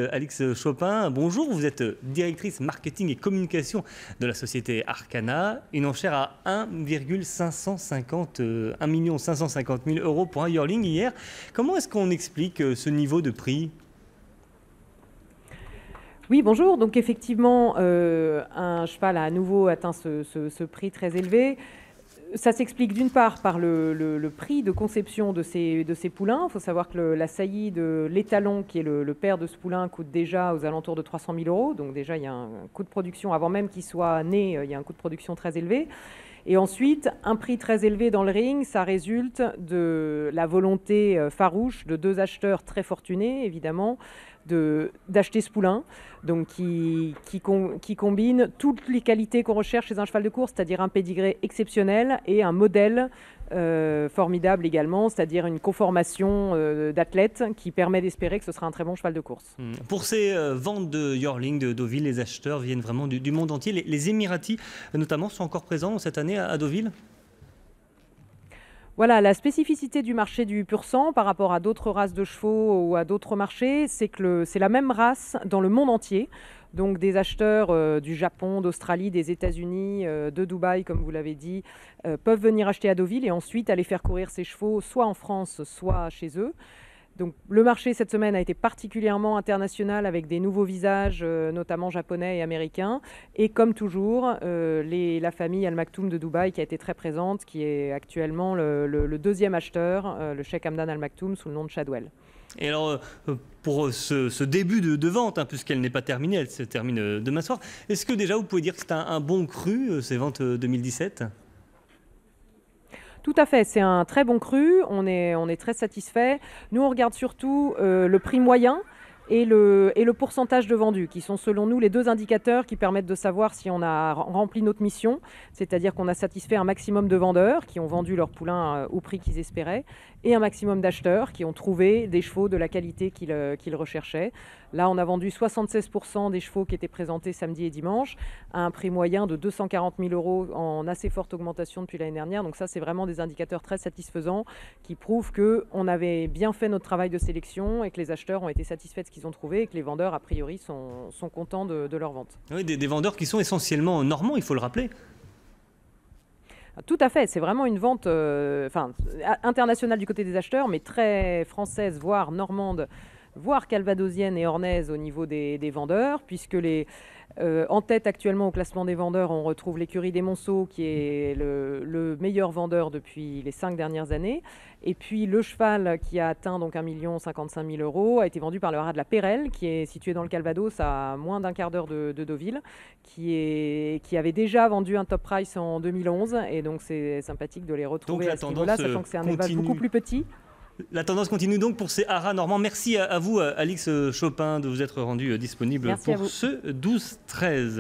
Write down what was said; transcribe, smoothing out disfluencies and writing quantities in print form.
Alix Chopin, bonjour, vous êtes directrice marketing et communication de la société Arcana. Une enchère à 1,550 000 euros pour un yearling hier. Comment est-ce qu'on explique ce niveau de prix ? Oui, bonjour. Donc effectivement, un cheval a à nouveau atteint ce prix très élevé. Ça s'explique d'une part par le prix de conception de ces poulains. Il faut savoir que la saillie de l'étalon, qui est le père de ce poulain, coûte déjà aux alentours de 300 000 euros. Donc déjà, il y a un coût de production, avant même qu'il soit né, il y a un coût de production très élevé. Et ensuite, un prix très élevé dans le ring, ça résulte de la volonté farouche de deux acheteurs très fortunés, évidemment, d'acheter ce poulain, donc qui combine toutes les qualités qu'on recherche chez un cheval de course, c'est-à-dire un pédigré exceptionnel et un modèle formidable également, c'est-à-dire une conformation d'athlète qui permet d'espérer que ce sera un très bon cheval de course. Pour ces ventes de yearling de Deauville, les acheteurs viennent vraiment du monde entier. Les Émiratis, notamment, sont encore présents cette année à Deauville ? Voilà, la spécificité du marché du pur sang par rapport à d'autres races de chevaux ou à d'autres marchés, c'est que c'est la même race dans le monde entier. Donc des acheteurs du Japon, d'Australie, des États-Unis, de Dubaï, comme vous l'avez dit, peuvent venir acheter à Deauville et ensuite aller faire courir ces chevaux soit en France, soit chez eux. Donc, le marché cette semaine a été particulièrement international avec des nouveaux visages, notamment japonais et américains. Et comme toujours, la famille Al Maktoum de Dubaï qui a été très présente, qui est actuellement le deuxième acheteur, le cheikh Hamdan Al Maktoum, sous le nom de Shadwell. Et alors, pour ce début de vente, puisqu'elle n'est pas terminée, elle se termine demain soir, est-ce que déjà vous pouvez dire que c'est un bon cru, ces ventes 2017 ? Tout à fait, c'est un très bon cru, on est très satisfait. Nous, on regarde surtout le prix moyen et le pourcentage de vendus, qui sont selon nous les deux indicateurs qui permettent de savoir si on a rempli notre mission, c'est-à-dire qu'on a satisfait un maximum de vendeurs qui ont vendu leurs poulains au prix qu'ils espéraient, et un maximum d'acheteurs qui ont trouvé des chevaux de la qualité qu'ils recherchaient. Là, on a vendu 76% des chevaux qui étaient présentés samedi et dimanche à un prix moyen de 240 000 euros en assez forte augmentation depuis l'année dernière. Donc ça, c'est vraiment des indicateurs très satisfaisants qui prouvent qu'on avait bien fait notre travail de sélection et que les acheteurs ont été satisfaits de ce qu'ils ont trouvé et que les vendeurs, a priori, sont contents de leur vente. Oui, des vendeurs qui sont essentiellement normands, il faut le rappeler. Tout à fait, c'est vraiment une vente internationale du côté des acheteurs, mais très française, voire normande, voire calvadosienne et ornaise au niveau des vendeurs, puisque en tête actuellement au classement des vendeurs, on retrouve l'écurie des Monceaux qui est le meilleur vendeur depuis les 5 dernières années. Et puis le cheval qui a atteint donc 1,55 million euros a été vendu par le haras de la Pérelle, qui est situé dans le Calvados à moins d'un quart d'heure de Deauville, qui avait déjà vendu un top price en 2011. Et donc c'est sympathique de les retrouver à ce niveau-là, sachant que c'est un élevage beaucoup plus petit. La tendance continue donc pour ces haras normands. Merci à vous, Alix Chopin, de vous être rendu disponible pour ce 12-13.